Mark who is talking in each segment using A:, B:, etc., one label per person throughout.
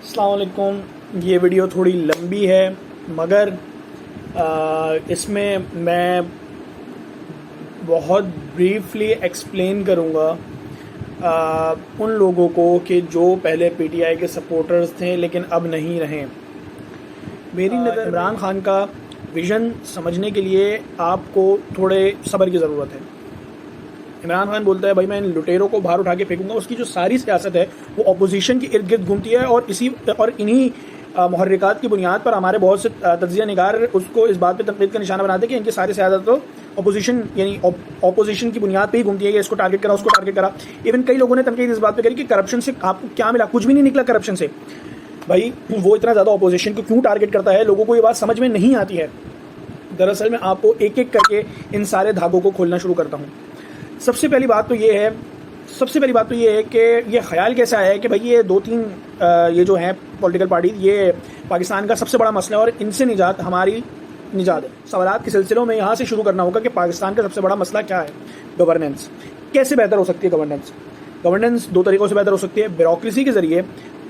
A: अस्सलाम वालेकुम। ये वीडियो थोड़ी लंबी है मगर इसमें मैं बहुत ब्रीफली एक्सप्लेन करूँगा उन लोगों को कि जो पहले पीटीआई के सपोर्टर्स थे लेकिन अब नहीं रहे। मेरी नज़र इमरान खान का विज़न समझने के लिए आपको थोड़े सब्र की ज़रूरत है। इमरान खान बोलता है भाई मैं इन लुटेरों को बाहर उठा के फेंकूंगा। उसकी जो सारी सियासत है वो अपोजिशन के इर्द गिर्द घूमती है और इन्हीं मुहर्रिकात की बुनियाद पर हमारे बहुत से तज्ज़िया निगार उसको इस बात पे तनकीद का निशाना बनाते हैं कि इनकी सारी सियासत तो अपोजिशन यानी अपोजिशन की बुनियाद पे ही घूमती है कि इसको टारगेट करा, उसको टारगेट करा। इवन कई लोगों ने तनकीद इस बात पे करी कि करप्शन से आपको क्या मिला, कुछ भी नहीं निकला करप्शन से। भाई वो इतना ज़्यादा अपोजिशन को क्यों टारगेट करता है, लोगों को ये बात समझ में नहीं आती है। दरअसल मैं आपको एक एक करके इन सारे धागों को खोलना शुरू करता हूँ। सबसे पहली बात तो ये है कि ये ख्याल कैसा है कि भाई ये दो तीन ये जो हैं पॉलिटिकल पार्टी, ये पाकिस्तान का सबसे बड़ा मसला है और इनसे निजात हमारी निजात है। सवालात के सिलसिलों में यहाँ से शुरू करना होगा कि पाकिस्तान का सबसे बड़ा मसला क्या है। गवर्नेंस कैसे बेहतर हो सकती है। गवर्नेंस दो तरीक़ों से बेहतर हो सकती है, ब्यूरोक्रेसी के ज़रिए,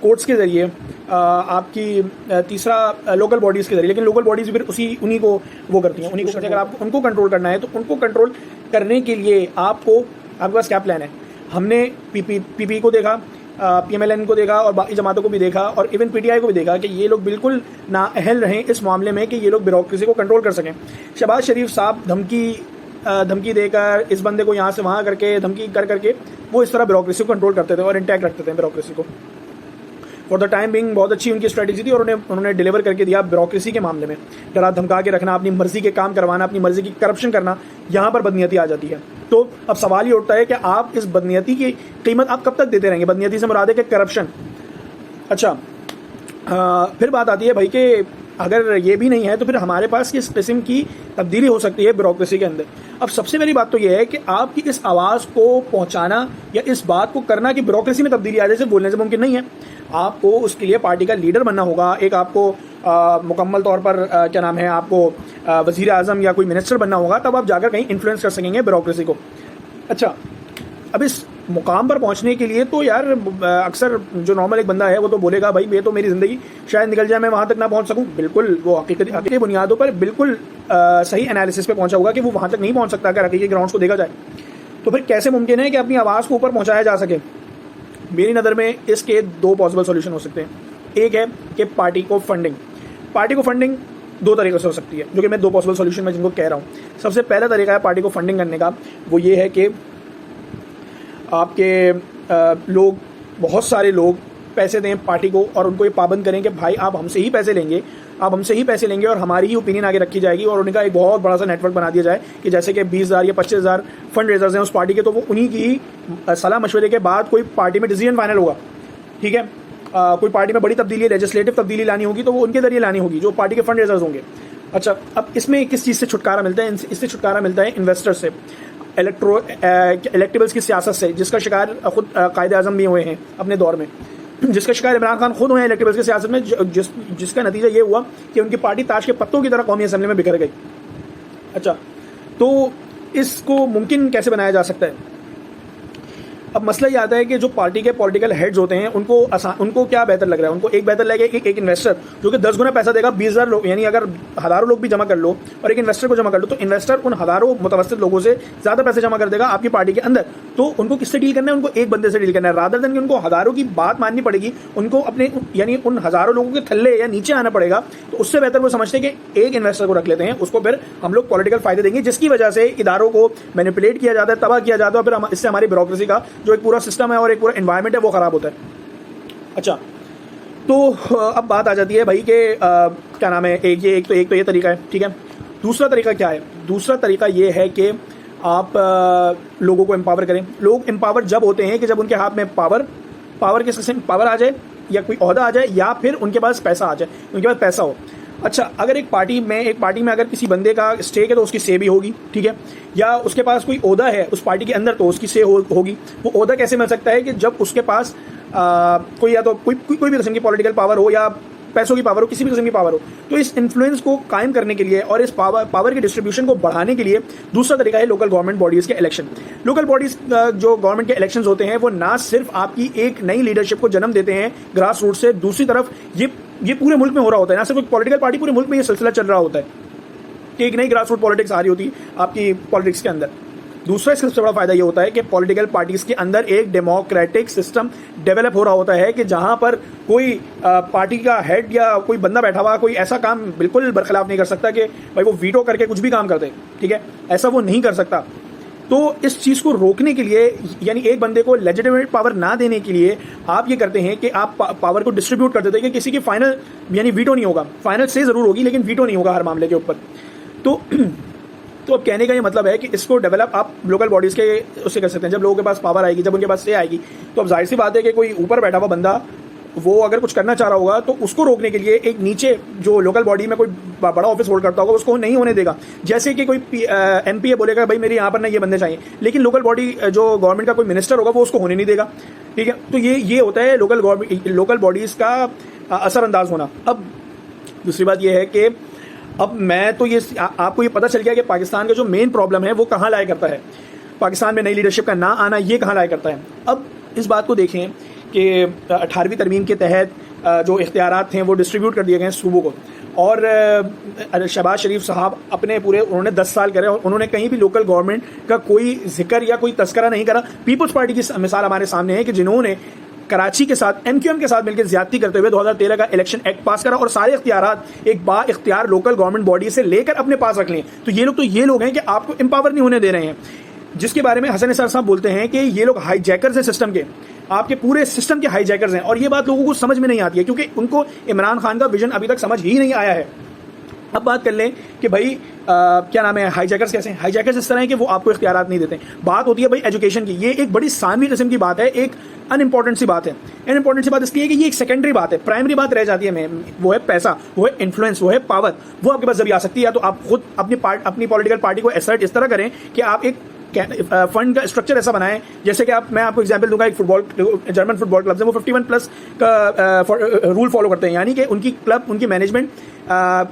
A: कोर्ट्स के ज़रिए, आपकी तीसरा लोकल बॉडीज़ के ज़रिए। लेकिन लोकल बॉडीज़ फिर उन्हीं को वो करती हैं, उन्हीं को। अगर आपको उनको कंट्रोल करना है तो उनको कंट्रोल करने के लिए आपके पास क्या प्लान है। हमने पीपी को देखा, पीएमएलएन को देखा और बाकी जमातों को भी देखा और इवन पीटीआई को भी देखा कि ये लोग बिल्कुल नाअहल रहें इस मामले में कि ये लोग ब्यूरोक्रेसी को कंट्रोल कर सकें। शहबाज शरीफ साहब धमकी देकर इस बंदे को यहाँ से वहाँ करके धमकी करके वो इस तरह ब्यूरोक्रेसी को कंट्रोल करते थे और इंटैक्ट रखते थे ब्यूरोक्रेसी को। फॉर द टाइम बिंग बहुत अच्छी उनकी स्ट्रेटेजी थी और उन्होंने डिलीवर करके दिया। ब्यूरोक्रेसी के मामले में डरा धमका के रखना, अपनी मर्जी के काम करवाना, अपनी मर्जी की करप्शन करना, यहाँ पर बदनीयती आ जाती है। तो अब सवाल ये उठता है कि आप इस बदनीयती की कीमत आप कब तक देते रहेंगे। बदनीयती से मुराद है कि करप्शन। अच्छा, फिर बात आती है भाई कि अगर ये भी नहीं है तो फिर हमारे पास किस किस्म की तब्दीली हो सकती है ब्यूरोक्रेसी के अंदर। अब सबसे पहली बात तो ये है कि आपकी इस आवाज़ को पहुंचाना या इस बात को करना कि ब्यूरोक्रेसी में तब्दीली आ जाए सिर्फ बोलने से मुमकिन नहीं है। आपको उसके लिए पार्टी का लीडर बनना होगा। एक आपको मुकम्मल तौर पर क्या नाम है, आपको वज़ीर आज़म या कोई मिनिस्टर बनना होगा, तब आप जाकर कहीं इन्फ्लुएंस कर सकेंगे ब्यूरोक्रेसी को। अच्छा, अब इस मुकाम पर पहुंचने के लिए तो यार अक्सर जो नॉर्मल एक बंदा है वो तो बोलेगा भाई ये तो मेरी ज़िंदगी शायद निकल जाए, मैं वहाँ तक ना पहुँच सकूँ। बिल्कुल वो हकीकी बुनियादों पर बिल्कुल सही एनालिसिस पे पहुँचा होगा कि वो वहाँ तक नहीं पहुँच सकता अगर हकीकी ग्राउंड्स को देखा जाए। तो फिर कैसे मुमकिन है कि अपनी आवाज़ को ऊपर पहुँचाया जा सके। मेरी नज़र में इसके दो पॉसिबल सोल्यूशन हो सकते हैं। एक है कि पार्टी को फंडिंग दो तरीक़ों से हो सकती है, जो कि मैं दो पॉसिबल सोल्यूशन में जिनको कह रहा हूँ। सबसे पहला तरीका है पार्टी को फंडिंग करने का, वो ये है कि आपके लोग, बहुत सारे लोग पैसे दें पार्टी को और उनको ये पाबंद करें कि भाई आप हमसे ही पैसे लेंगे और हमारी ही ओपिनियन आगे रखी जाएगी। और उनका एक बहुत बड़ा सा नेटवर्क बना दिया जाए कि जैसे कि 20,000 या 25,000 फंड रेजर्स हैं उस पार्टी के, तो वो उन्हीं की सलाह मशवरे के बाद कोई पार्टी में डिसीजन फाइनल होगा। ठीक है, कोई पार्टी में बड़ी तब्दीली, लेजिस्लेटिव तब्दीली लानी होगी तो वो उनके जरिए लानी होगी, जो पार्टी के फंड रेजर्स होंगे। अच्छा, अब इसमें किस चीज़ से छुटकारा मिलता है। इससे छुटकारा मिलता है इन्वेस्टर से, इलेक्टेबल्स की सियासत से, जिसका शिकार खुद कायद आज़म भी हुए हैं अपने दौर में, जिसका शिकार इमरान खान खुद हुए हैं इलेक्टेबल्स की सियासत में, जिसका नतीजा ये हुआ कि उनकी पार्टी ताश के पत्तों की तरह कौमी असेंबली में बिखर गई। अच्छा, तो इसको मुमकिन कैसे बनाया जा सकता है। अब मसला ये आता है कि जो पार्टी के पॉलिटिकल हेड्स होते हैं उनको क्या बेहतर लग रहा है। उनको एक बेहतर लगेगा कि एक इन्वेस्टर जो कि 10 गुना पैसा देगा, 20,000 लोग, यानी अगर हज़ारों लोग भी जमा कर लो और एक इन्वेस्टर को जमा कर लो तो इन्वेस्टर उन हज़ारों मुतवस्सित लोगों से ज़्यादा पैसे जमा कर देगा आपकी पार्टी के अंदर। तो उनको किससे डील करना है, उनको एक बंदे से डील करना है, रादर देन कि उनको हज़ारों की बात माननी पड़ेगी, उनको अपने यानी उन हज़ारों लोगों के थल्ले या नीचे आना पड़ेगा। तो उससे बेहतर वो समझते हैं कि एक इन्वेस्टर को रख लेते हैं, उसको फिर हम लोग पॉलिटिकल फ़ायदे देंगे, जिसकी वजह से इदारों को मैनिपुलेट किया जाता है, तबाह किया जाता है, फिर इससे हमारी ब्यूरोक्रेसी का जो एक पूरा सिस्टम है और एक पूरा एनवायरनमेंट है वो ख़राब होता है। अच्छा, तो अब बात आ जाती है भाई कि क्या नाम है, एक तो ये तरीका है। ठीक है, दूसरा तरीका क्या है। दूसरा तरीका ये है कि आप लोगों को एम्पावर करें। लोग एम्पावर जब होते हैं कि जब उनके हाथ में पावर किस किस्म पावर आ जाए, या कोई ओहदा आ जाए, या फिर उनके पास पैसा आ जाए, उनके पास पैसा हो। अच्छा, अगर एक पार्टी में अगर किसी बंदे का स्टेक है तो उसकी से भी होगी। ठीक है, या उसके पास कोई ओहदा है उस पार्टी के अंदर तो उसकी से होगी। वो ओहदा कैसे मिल सकता है कि जब उसके पास कोई या तो कोई भी किस्म की पॉलिटिकल पावर हो, या पैसों की पावर हो, किसी भी किस्म की पावर हो, तो इस इन्फ्लुएंस को कायम करने के लिए और इस पावर के डिस्ट्रीब्यूशन को बढ़ाने के लिए दूसरा तरीका है लोकल गवर्नमेंट बॉडीज के इलेक्शन। लोकल बॉडीज जो गवर्नमेंट के इलेक्शन होते हैं वो ना सिर्फ आपकी एक नई लीडरशिप को जन्म देते हैं ग्रास रूट से, दूसरी तरफ ये पूरे मुल्क में हो रहा होता है, ना सिर्फ एक पॉलिटिकल पार्टी, पूरे मुल्क में ये सिलसिला चल रहा होता है कि एक नई ग्रास रूट पॉलिटिक्स आ रही होती है आपकी पॉलिटिक्स के अंदर। दूसरा इसका सबसे बड़ा फायदा ये होता है कि पॉलिटिकल पार्टीज के अंदर एक डेमोक्रेटिक सिस्टम डेवलप हो रहा होता है कि जहां पर कोई पार्टी का हेड या कोई बंदा बैठा हुआ कोई ऐसा काम बिल्कुल बरखिलाफ नहीं कर सकता कि भाई वो वीटो करके कुछ भी काम कर दे, ठीक है, ऐसा वो नहीं कर सकता। तो इस चीज़ को रोकने के लिए, यानी एक बंदे को लेजिटिमेट पावर ना देने के लिए आप ये करते हैं कि आप पावर को डिस्ट्रीब्यूट कर देते हैं कि किसी की फाइनल यानी वीटो नहीं होगा, फाइनल से ज़रूर होगी लेकिन वीटो नहीं होगा हर मामले के ऊपर। तो अब कहने का ये मतलब है कि इसको डेवलप आप लोकल बॉडीज के उससे कर सकते हैं। जब लोगों के पास पावर आएगी, जब उनके पास से आएगी, तो अब जाहिर सी बात है कि कोई ऊपर बैठा हुआ बंदा वो अगर कुछ करना चाह रहा होगा तो उसको रोकने के लिए एक नीचे जो लोकल बॉडी में कोई बड़ा ऑफिस होल्ड करता होगा उसको नहीं होने देगा। जैसे कि कोई एमपीए बोलेगा भाई मेरे यहाँ पर ना ये बंदे चाहिए, लेकिन लोकल बॉडी जो गवर्नमेंट का कोई मिनिस्टर होगा वो उसको होने नहीं देगा, ठीक है। तो ये होता है लोकल बॉडीज का असरअंदाज होना। अब दूसरी बात ये है कि अब मैं तो ये आपको ये पता चल गया कि पाकिस्तान का जो मेन प्रॉब्लम है वो कहाँ लाया करता है, पाकिस्तान में नई लीडरशिप का ना आना ये कहाँ लाया करता है। अब इस बात को देखें कि 18वीं तरमीम के तहत जो इख्तियारात थे वो डिस्ट्रीब्यूट कर दिए गए हैं सूबों को, और शहबाज शरीफ साहब अपने पूरे उन्होंने 10 साल करे और उन्होंने कहीं भी लोकल गवर्नमेंट का कोई जिक्र या कोई तस्करा नहीं करा। पीपल्स पार्टी की मिसाल हमारे सामने है कि जिन्होंने कराची के साथ एमक्यूएम के साथ मिलकर ज्यादती करते हुए 2013 का इलेक्शन एक्ट पास करा और सारे इख्तियारात एक बा इख्तियार लोकल गवर्नमेंट बॉडी से लेकर अपने पास रख लिए। तो ये लोग हैं कि आपको एम्पावर नहीं होने दे रहे हैं, जिसके बारे में हसन निसार साहब बोलते हैं कि ये लोग हाईजैकर्स हैं सिस्टम के, आपके पूरे सिस्टम के हाईजैकर्स हैं। और ये बात लोगों को समझ में नहीं आती है क्योंकि उनको इमरान खान का विजन अभी तक समझ ही नहीं आया है। अब बात कर लें कि भाई क्या नाम है, हाईजैकर्स कैसे हैं। हाईजैकर्स इस तरह है कि वो आपको इख्तियारात नहीं देते। बात होती है भाई एजुकेशन की, ये एक बड़ी सानवी किस्म की बात है, एक अनइम्पॉर्टेंट सी बात है। अनइम्पॉर्टेंट सी बात इसलिए है कि ये एक सेकेंडरी बात है, प्राइमरी बात रह जाती है वो है पैसा, वो है इन्फ्लुएंस, वो है पावर। वो आपके पास जब आ सकती है या तो आप खुद अपनी पॉलिटिकल पार्टी को एसर्ट इस तरह करें कि आप एक फंड का स्ट्रक्चर ऐसा बनाएं, जैसे कि मैं आपको एग्जांपल दूंगा, एक जर्मन फुटबॉल क्लब है वो 51 प्लस का रूल फॉलो करते हैं, यानी कि उनकी क्लब, उनकी मैनेजमेंट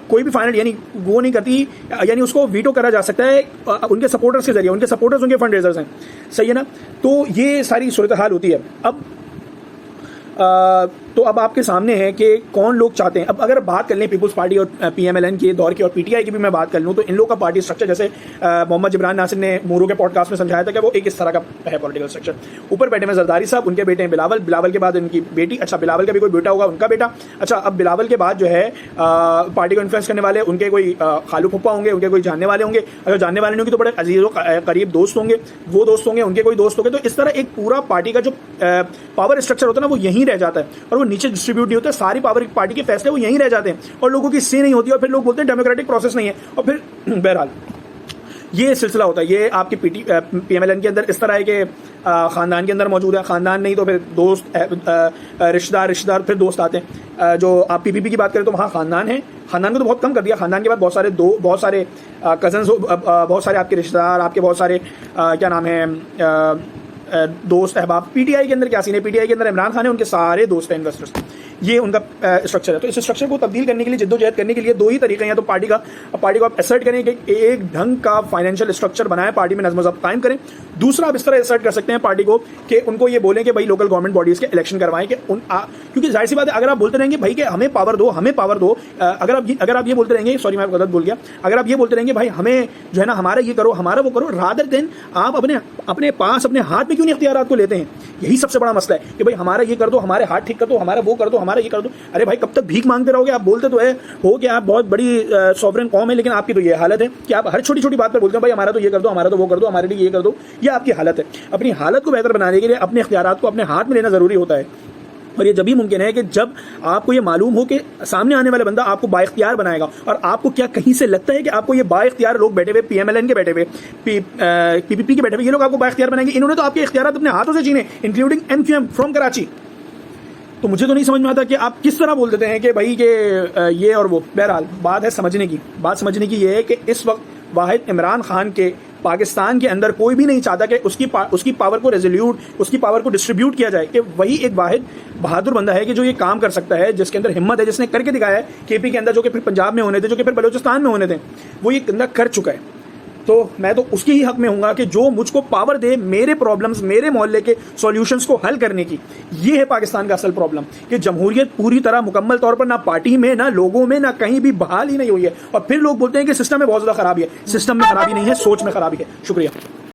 A: कोई भी फाइनल यानी वो नहीं करती, यानी उसको वीटो करा जा सकता है उनके सपोर्टर्स के जरिए, उनके सपोर्टर्स उनके फंड रेजर्स हैं, सही है ना। तो ये सारी सूरत हाल होती है। तो अब आपके सामने है कि कौन लोग चाहते हैं। अब अगर बात कर लें पीपल्स पार्टी और पीएमएलएन के दौर की और पीटीआई की भी मैं बात कर लूँ तो इन लोग का पार्टी स्ट्रक्चर, जैसे मोहम्मद जिब्रान नासिर ने मोरू के पॉडकास्ट में समझाया था कि वो एक इस तरह का है पॉलिटिकल स्ट्रक्चर। ऊपर बैठे में जरदारी साहब, उनके बेटे हैं बिलावल के बाद उनकी बेटी, अच्छा बिलावल का भी कोई बेटा होगा, उनका बेटा, अच्छा अब बिलावल के बाद जो है पार्टी को इन्फ्लुएंस करने वाले उनके कोई खालू फुप्पा होंगे, उनके कोई जानने वाले होंगे, अगर जानने वाले नहीं होंगे तो बड़े अजीजों करीब दोस्त होंगे, वो दोस्त होंगे, उनके कोई दोस्त होंगे। तो इस तरह एक पूरा पार्टी का जो पावर स्ट्रक्चर होता है ना वो यहीं रह जाता है और वो नीचे डिस्ट्रीब्यूट नहीं होता। सारी पावर पार्टी के फैसले वो यहीं रह जाते हैं और लोगों की से नहीं होती, और फिर लोग बोलते हैं डेमोक्रेटिक प्रोसेस नहीं है, और फिर बहरहाल ये सिलसिला होता है। ये आपकी पीएमएलएन के अंदर इस तरह है कि खानदान के अंदर मौजूद है, खानदान नहीं तो फिर दोस्त, रिश्तेदार फिर दोस्त आते हैं। जो आप पीपीपी की बात करें तो वहाँ खानदान है, खानदान को तो बहुत कम कर दिया, खानदान के बाद बहुत सारे कजन्स, बहुत सारे आपके रिश्तेदार, आपके बहुत सारे क्या नाम है दोस्त अहबाब। पीटीआई के अंदर क्या सीन है, पीटीआई के अंदर इमरान खान है, उनके सारे दोस्त हैं इन्वेस्टर्स, ये उनका स्ट्रक्चर है। तो इस स्ट्रक्चर को तब्दील करने के लिए, जिद्दोजहद करने के लिए दो ही तरीके हैं, या तो पार्टी को आप एसर्ट करें कि एक ढंग का फाइनेंशियल स्ट्रक्चर बनाएं, पार्टी में नज़्म ज़ब्त कायम करें। दूसरा आप इस तरह एसर्ट कर सकते हैं पार्टी को कि उनको ये बोलें कि भाई लोकल गवर्नमेंट बॉडीज़ के इलेक्शन करवाएं, कि क्योंकि जाहिर सी बात है अगर आप बोलते रहेंगे भाई कि हमें पावर दो, अगर आप ये बोलते रहेंगे, सॉरी मैं गलत बोल गया, अगर आप ये बोलते रहेंगे भाई हमें जो है ना हमारा ये करो, हमारा वो करो, रादर देन आप अपने पास अपने हाथ में क्यों नहीं इख्तियारात को लेते हैं। यही सबसे बड़ा मसला है कि भाई हमारा ये कर दो, हमारे हाथ ठीक कर दो, हमारा वो कर दो, हमारा ये कर दो। अरे भाई कब तक भीख मांगते रहोगे। आप बोलते तो हो कि आप बहुत बड़ी सॉवरेन कौम है, लेकिन आपकी तो ये हालत है कि आप हर छोटी छोटी बात पर बोलते हैं भाई हमारा तो ये कर दो, हमारा तो वो कर दो, हमारे लिए ये कर दो। ये आपकी हालत है। अपनी हालत को बेहतर बनाने के लिए अपने इख्तियारात को अपने हाथ में लेना जरूरी होता है, और ये जब ही मुमकिन है कि जब आपको ये मालूम हो कि सामने आने वाला बंदा आपको बाइख्तियार बनाएगा। और आपको क्या कहीं से लगता है कि आपको ये बाइख्तियार लोग बैठे हुए, पीएमएलएन के बैठे हुए, पीपीपी के बैठे हुए, ये लोग आपको बाइख्तियार बनाएंगे? इन्होंने तो आपके इख्तियारात अपने हाथों से छीने, इंक्लूडिंग एमक्यूएम फ्रॉम कराची। तो मुझे तो नहीं समझ में आता कि आप किस तरह बोल देते हैं कि भाई के ये और वो। बहरहाल बात है समझने की, बात समझने की ये है कि इस वक्त वाहिद इमरान खान के पाकिस्तान के अंदर कोई भी नहीं चाहता कि उसकी पावर को रेजोल्यूट, उसकी पावर को डिस्ट्रीब्यूट किया जाए, कि वही एक वाहिद बहादुर बंदा है कि जो ये काम कर सकता है, जिसके अंदर हिम्मत है, जिसने करके दिखाया है केपी के अंदर, जो कि फिर पंजाब में होने थे, जो कि फिर बलूचिस्तान में होने थे, वो ये बंदा कर चुका है। तो मैं तो उसके ही हक में हूँगा कि जो मुझको पावर दे मेरे प्रॉब्लम्स, मेरे मोहल्ले के सॉल्यूशंस को हल करने की। ये है पाकिस्तान का असल प्रॉब्लम कि जमहूरियत पूरी तरह मुकम्मल तौर पर ना पार्टी में, ना लोगों में, ना कहीं भी बहाल ही नहीं हुई है। और फिर लोग बोलते हैं कि सिस्टम में बहुत ज़्यादा खराबी है। सिस्टम में खराबी नहीं है, सोच में खराबी है। शुक्रिया।